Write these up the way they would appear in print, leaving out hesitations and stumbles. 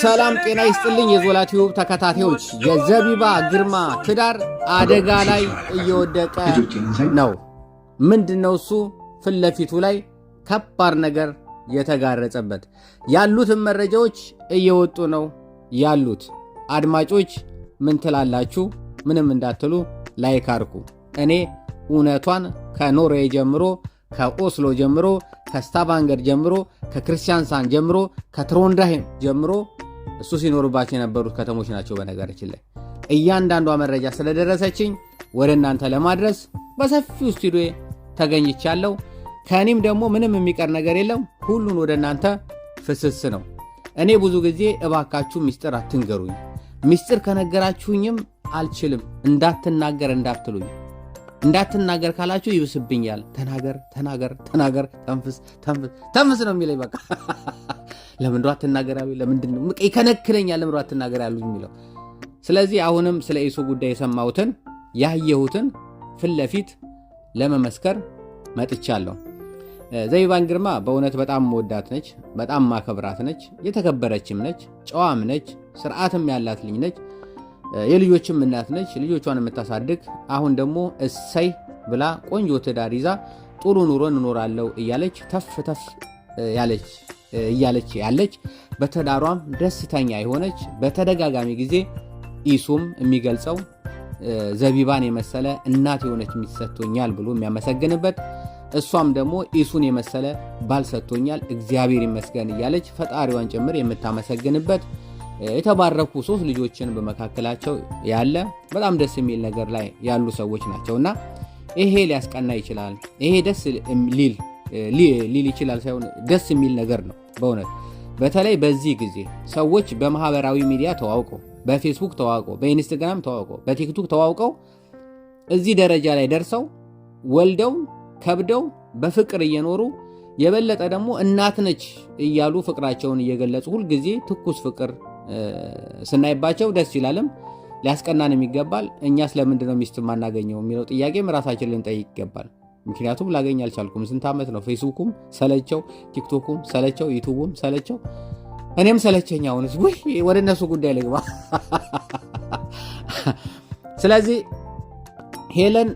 ሰላም ጤና ይስጥልኝ የዞላ ቲዩብ ተከታታዮች። የዘቢባ ግርማ ትዳር አደጋ ላይ እየወደቀ ነው። ምንድነው እሱ? ፊት ለፊቱ ላይ ከባድ ነገር የተጋረጸበት ያሉትን መረጃዎች እየወጡ ነው ያሉት። አድማጮች ምን ትላላችሁ? ምንም እንዳትሉ ላይክ አድርጉ። እኔ እውነቷን ከኖርዌይ ጀምሮ ከኦስሎ ጀምሮ ከስታቫንገር ጀምሮ ከክርስቲያንሳን ጀምሮ ከትሮንዳሄም ጀምሮ እሱ ሲኖርባቸው የነበሩት ከተሞች ናቸው። በነገራችን ላይ እያንዳንዷ መረጃ ስለደረሰችኝ ወደ እናንተ ለማድረስ በሰፊው ስቱዲዮ ተገኝቻለሁ። ከኔም ደግሞ ምንም የሚቀር ነገር የለም። ሁሉን ወደ እናንተ ፍስስ ነው። እኔ ብዙ ጊዜ እባካችሁ ሚስጥር አትንገሩኝ፣ ሚስጥር ከነገራችሁኝም አልችልም፣ እንዳትናገር እንዳትሉኝ። እንዳትናገር ካላችሁ ይብስብኛል። ተናገር ተናገር ተናገር፣ ተንፍስ ተንፍስ ተንፍስ ነው የሚለኝ። በቃ ለምን አትናገር ያሉኝ? ለምንድን ነው ይከነክለኛል? ለምን አትናገር ያሉኝ የሚለው። ስለዚህ አሁንም ስለ ኢሱ ጉዳይ የሰማሁትን ያየሁትን ፊት ለፊት ለመመስከር መጥቻለሁ። ዘቢባን ግርማ በእውነት በጣም መወዳት ነች፣ በጣም ማከብራት ነች፣ የተከበረችም ነች፣ ጨዋም ነች፣ ስርዓትም ያላት ልጅ ነች፣ የልጆችም እናት ነች፣ ልጆቿን የምታሳድግ። አሁን ደግሞ እሰይ ብላ ቆንጆ ትዳር ይዛ ጥሩ ኑሮ እንኖራለሁ እያለች ተፍ ተፍ ያለች በትዳሯም ደስተኛ የሆነች በተደጋጋሚ ጊዜ ኢሱም የሚገልጸው ዘቢባን የመሰለ እናት የሆነች ሚሰጥቶኛል ብሎ የሚያመሰግንበት፣ እሷም ደግሞ ኢሱን የመሰለ ባል ሰጥቶኛል እግዚአብሔር ይመስገን እያለች ፈጣሪዋን ጭምር የምታመሰግንበት የተባረኩ 3 ልጆችን በመካከላቸው ያለ በጣም ደስ የሚል ነገር ላይ ያሉ ሰዎች ናቸውና ይሄ ሊያስቀና ይችላል። ይሄ ደስ ሊል ይችላል ሳይሆን ደስ የሚል ነገር ነው በእውነት። በተለይ በዚህ ጊዜ ሰዎች በማህበራዊ ሚዲያ ተዋውቀው፣ በፌስቡክ ተዋውቀው፣ በኢንስታግራም ተዋውቀው፣ በቲክቶክ ተዋውቀው እዚህ ደረጃ ላይ ደርሰው ወልደው ከብደው በፍቅር እየኖሩ የበለጠ ደግሞ እናት ነች እያሉ ፍቅራቸውን እየገለጹ ሁልጊዜ ትኩስ ፍቅር ስናይባቸው ደስ ይላልም ሊያስቀናንም ይገባል። እኛ ስለምንድን ነው ሚስት ማናገኘው የሚለው ጥያቄም ራሳችን ልንጠይቅ ይገባል። ምክንያቱም ላገኝ አልቻልኩም። ስንት ዓመት ነው? ፌስቡኩም ሰለቸው፣ ቲክቶኩም ሰለቸው፣ ዩቲዩብም ሰለቸው፣ እኔም ሰለቸኝ። አሁንስ ወደ እነሱ ጉዳይ ልግባ። ስለዚህ ሄለን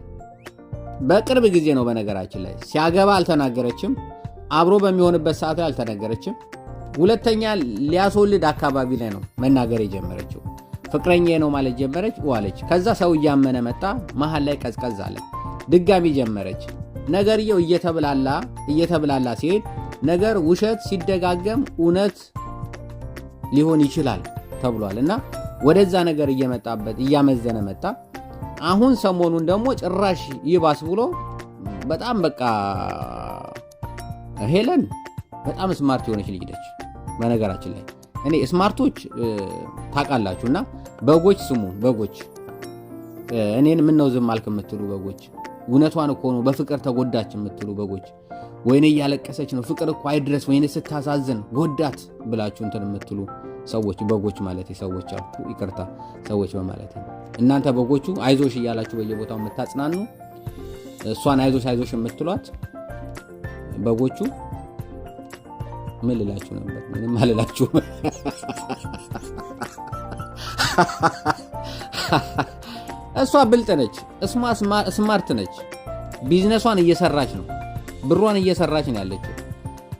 በቅርብ ጊዜ ነው በነገራችን ላይ ሲያገባ አልተናገረችም። አብሮ በሚሆንበት ሰዓት ላይ አልተናገረችም። ሁለተኛ ሊያስወልድ አካባቢ ላይ ነው መናገር የጀመረችው። ፍቅረኛ ነው ማለት ጀመረች ዋለች። ከዛ ሰው እያመነ መጣ። መሃል ላይ ቀዝቀዝ አለ። ድጋሚ ጀመረች። ነገርየው እየተብላላ ሲሄድ ነገር ውሸት ሲደጋገም እውነት ሊሆን ይችላል ተብሏል እና ወደዛ ነገር እያመዘነ መጣ። አሁን ሰሞኑን ደግሞ ጭራሽ ይባስ ብሎ በጣም በቃ ሄለን በጣም ስማርት የሆነች ልጅ ነች። በነገራችን ላይ እኔ ስማርቶች ታውቃላችሁና በጎች ስሙ። በጎች እኔን ምን ነው ዝም አልክ የምትሉ በጎች፣ እውነቷን እኮ ነው በፍቅር ተጎዳች የምትሉ በጎች፣ ወይኔ እያለቀሰች ነው ፍቅር እኮ አይድረስ፣ ወይኔ ስታሳዝን ጎዳት ብላችሁ እንትን የምትሉ ሰዎች፣ በጎች ማለት ሰዎች አሉ፣ ይቅርታ ሰዎች በማለት እናንተ በጎቹ አይዞሽ እያላችሁ በየቦታው የምታጽናኑ እሷን አይዞሽ የምትሏት በጎቹ ምን ልላችሁ ነበር? ምንም አልላችሁ። እሷ ብልጥ ነች፣ ስማርት ነች፣ ቢዝነሷን እየሰራች ነው፣ ብሯን እየሰራች ነው ያለችው።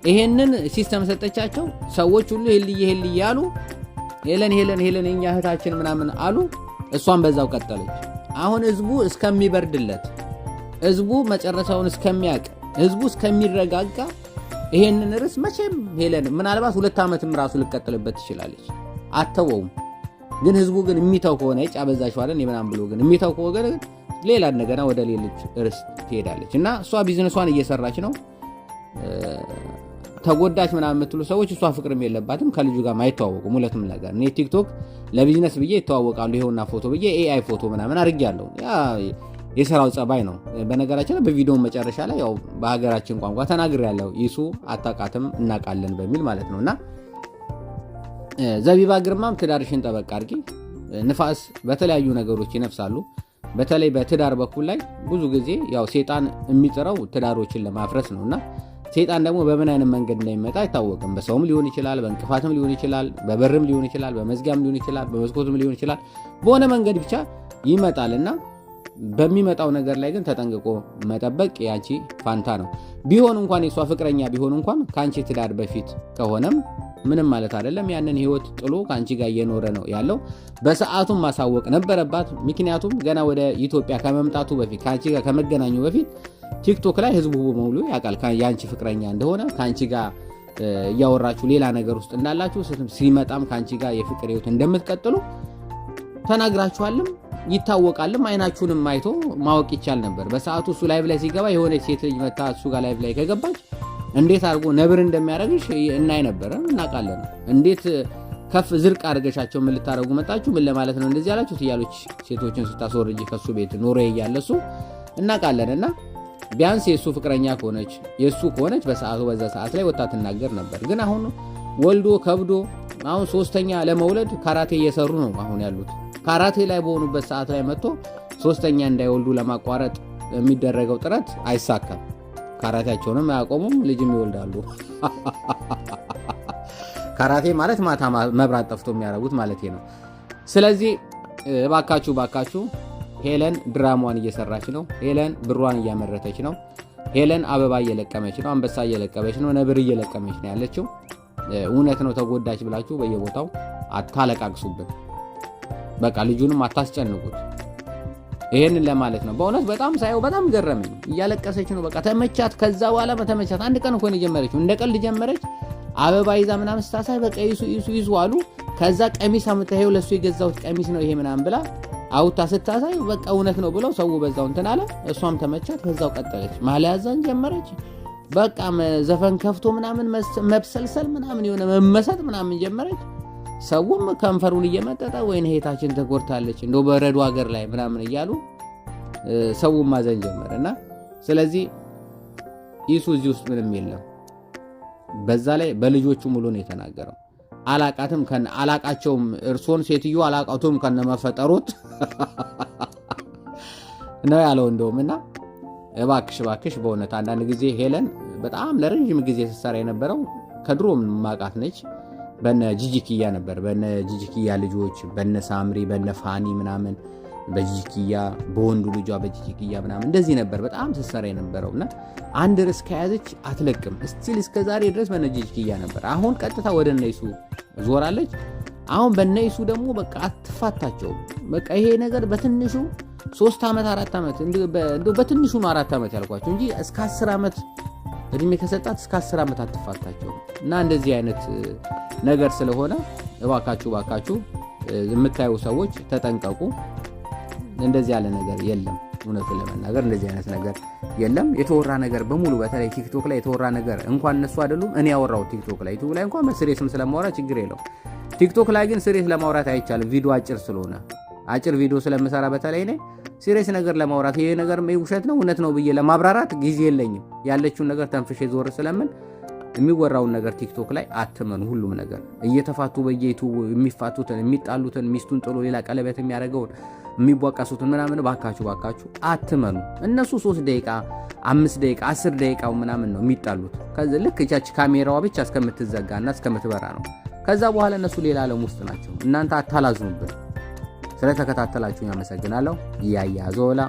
ይሄንን ሲስተም ሰጠቻቸው። ሰዎች ሁሉ ሄልዬ አሉ። ሄለን የኛ እህታችን ምናምን አሉ። እሷን በዛው ቀጠለች። አሁን ህዝቡ እስከሚበርድለት፣ ህዝቡ መጨረሻውን እስከሚያውቅ፣ ህዝቡ እስከሚረጋጋ ይሄንን ርዕስ መቼም ሄለን ምናልባት 2 ዓመትም ራሱ ልቀጥልበት ትችላለች። አተወውም። ግን ህዝቡ ግን የሚተው ከሆነ አበዛሽው አይደል ምናምን ብሎ ግን የሚተው ከሆነ ሌላ እንደገና ወደ ሌሎች ርዕስ ትሄዳለች እና እሷ ቢዝነሷን እየሰራች ነው። ተጎዳች ምናምን የምትሉ ሰዎች እሷ ፍቅርም የለባትም፣ ከልጁ ጋር ማይተዋወቁም። ሁለቱም ነገር እኔ ቲክቶክ ለቢዝነስ ብዬ ይተዋወቃሉ። ይሄውና ፎቶ ብዬ ኤአይ ፎቶ ምናምን አድርጌያለሁ። ያ የሰራው ጸባይ ነው። በነገራችን በቪዲዮ መጨረሻ ላይ ያው በሀገራችን ቋንቋ ተናግሬያለሁ። ኢሱ አጣቃትም እናቃለን በሚል ማለት ነውና ዘቢባ ግርማም ትዳርሽን ጠበቅ አድርጊ። ንፋስ በተለያዩ ነገሮች ይነፍሳሉ። በተለይ በትዳር በኩል ላይ ብዙ ጊዜ ያው ሴጣን የሚጥረው ትዳሮችን ለማፍረስ ነውና ሰይጣን ደግሞ በምን አይነት መንገድ እንደሚመጣ አይታወቅም። በሰውም ሊሆን ይችላል፣ በእንቅፋትም ሊሆን ይችላል፣ በበርም ሊሆን ይችላል፣ በመዝጊያም ሊሆን ይችላል፣ በመስኮትም ሊሆን ይችላል። በሆነ መንገድ ብቻ ይመጣልና በሚመጣው ነገር ላይ ግን ተጠንቅቆ መጠበቅ ያንቺ ፋንታ ነው። ቢሆን እንኳን የሷ ፍቅረኛ ቢሆን እንኳን ካንቺ ትዳር በፊት ከሆነም ምንም ማለት አይደለም። ያንን ህይወት ጥሎ ካንቺ ጋር እየኖረ ነው ያለው። በሰዓቱም ማሳወቅ ነበረባት። ምክንያቱም ገና ወደ ኢትዮጵያ ከመምጣቱ በፊት ካንቺ ጋር ከመገናኙ በፊት ቲክቶክ ላይ ህዝቡ በሙሉ ያውቃል ያንቺ ፍቅረኛ እንደሆነ፣ ካንቺ ጋር እያወራችሁ ሌላ ነገር ውስጥ እንዳላችሁ፣ ሲመጣም ካንቺ ጋር የፍቅር ህይወት እንደምትቀጥሉ ተናግራችኋልም ይታወቃልም። አይናችሁንም አይቶ ማወቅ ይቻል ነበር። በሰዓቱ እሱ ላይቭ ላይ ሲገባ የሆነ ሴት ልጅ መታ እሱ ጋር ላይቭ ላይ ከገባች እንዴት አድርጎ ነብር እንደሚያደርግሽ እናይ ነበር፣ እናውቃለን። እንዴት ከፍ ዝርቅ አድርገሻቸው ምን ልታረጉ መጣችሁ፣ ምን ለማለት ነው እንደዚህ ያላችሁት እያሉች ሴቶችን ስታስወርጂ ከሱ ቤት ኖሬ እያለሱ እናውቃለንና ቢያንስ የሱ ፍቅረኛ ከሆነች የሱ ከሆነች በሰዓቱ በዛ ሰዓት ላይ ወጣ ትናገር ነበር። ግን አሁን ወልዶ ከብዶ አሁን ሶስተኛ ለመውለድ ካራቴ እየሰሩ ነው አሁን ያሉት። ካራቴ ላይ በሆኑበት ሰዓት ላይ መጥቶ ሶስተኛ እንዳይወልዱ ለማቋረጥ የሚደረገው ጥረት አይሳካም። ካራቴያቸውንም አያቆሙም፣ ልጅም ይወልዳሉ። ካራቴ ማለት ማታ መብራት ጠፍቶ የሚያደርጉት ማለት ነው። ስለዚህ ባካችሁ ሄለን ድራማዋን እየሰራች ነው። ሄለን ብሯን እያመረተች ነው። ሄለን አበባ እየለቀመች ነው፣ አንበሳ እየለቀመች ነው፣ ነብር እየለቀመች ነው ያለችው። እውነት ነው ተጎዳች ብላችሁ በየቦታው አታለቃቅሱብን። በቃ ልጁንም አታስጨንቁት። ይሄንን ለማለት ነው። በእውነት በጣም ሳይው በጣም ገረመኝ። እያለቀሰች ነው። በቃ ተመቻት። ከዛ በኋላ ተመቻት። አንድ ቀን እኮ ነው የጀመረችው፣ እንደ ቀልድ ጀመረች። አበባ ይዛ ምናምን ስታሳይ በቃ ይሱ አሉ። ከዛ ቀሚስ አምጥተው ለሱ የገዛሁት ቀሚስ ነው ይሄ ምናምን ብላ አውታ ስታሳይ በቃ እውነት ነው ብለው ሰው በዛው እንትን አለ። እሷም ተመቻት። ከዛው ቀጠለች። ማለያዛን ጀመረች። በቃ ዘፈን ከፍቶ ምናምን መብሰልሰል ምናምን የሆነ መመሰጥ ምናምን ጀመረች። ሰውም ከንፈሩን እየመጠጠ ወይኔ ሄታችን ተጎድታለች እንደው በረዶ ሀገር ላይ ምናምን እያሉ ሰውም ማዘን ጀመረና ስለዚህ ኢሱ እዚህ ውስጥ ምንም የለም። በዛ ላይ በልጆቹ ሙሉ ነው የተናገረው። አላቃትም አላቃቸውም እርሶን ሴትዮ አላቃቱም ከነመፈጠሩት ነው ያለው እንደውምና እባክሽ በእውነት አንዳንድ ጊዜ ሄለን በጣም ለረጅም ጊዜ ስትሰራ የነበረው ከድሮም ማቃት ነች። በነ ጂጂኪያ ነበር፣ በነ ጂጂኪያ ልጆች በነ ሳምሪ በነ ፋኒ ምናምን በጂጂኪያ በወንዱ ልጇ በጂጂኪያ ምናምን እንደዚህ ነበር በጣም ስትሰራ የነበረውና አንድ ርዕስ ከያዘች አትለቅም። ስቲል እስከዛሬ ድረስ በነ ጂጂኪያ ነበር። አሁን ቀጥታ ወደ እነሱ ዞራለች። አሁን በእነሱ ደግሞ በቃ አትፋታቸውም። በቃ ይሄ ነገር በትንሹ 3 ዓመት 4 ዓመት እንደው በትንሹ ነው 4 ዓመት ያልኳቸው እንጂ እስከ 10 ዓመት እድሜ ከሰጣት እስከ 10 ዓመት አትፋታቸውም። እና እንደዚህ አይነት ነገር ስለሆነ እባካችሁ የምታዩ ሰዎች ተጠንቀቁ። እንደዚህ ያለ ነገር የለም። እውነቱን ለመናገር እንደዚህ አይነት ነገር የለም። የተወራ ነገር በሙሉ በተለይ ቲክቶክ ላይ የተወራ ነገር እንኳን እነሱ አይደሉም እኔ ያወራው ቲክቶክ ላይ እንኳን በስሬስም ስለማወራ ችግር የለው። ቲክቶክ ላይ ግን ስሬስ ለማውራት አይቻልም። ቪዲዮ አጭር ስለሆነ አጭር ቪዲዮ ስለምሰራ በተለይ እኔ ሲሪየስ ነገር ለማውራት ይሄ ነገር ውሸት ነው እውነት ነው ብዬ ለማብራራት ጊዜ የለኝም። ያለችውን ነገር ተንፍሼ ዞር ስለምን የሚወራውን ነገር ቲክቶክ ላይ አትመኑ። ሁሉም ነገር እየተፋቱ በየዩቲዩብ የሚፋቱትን የሚጣሉትን ሚስቱን ጥሎ ሌላ ቀለበት የሚያደርገውን የሚቧቀሱትን ምናምን ባካችሁ አትመኑ። እነሱ 3 ደቂቃ 5 ደቂቃ 10 ደቂቃው ምናምን ነው የሚጣሉት። ከዛ ልክ እቻች ካሜራዋ ብቻ እስከምትዘጋና እስከምትበራ ነው። ከዛ በኋላ እነሱ ሌላ ዓለም ውስጥ ናቸው። እናንተ አታላዝኑብን። ስለተከታተላችሁኝ አመሰግናለሁ። ያያ ዞላ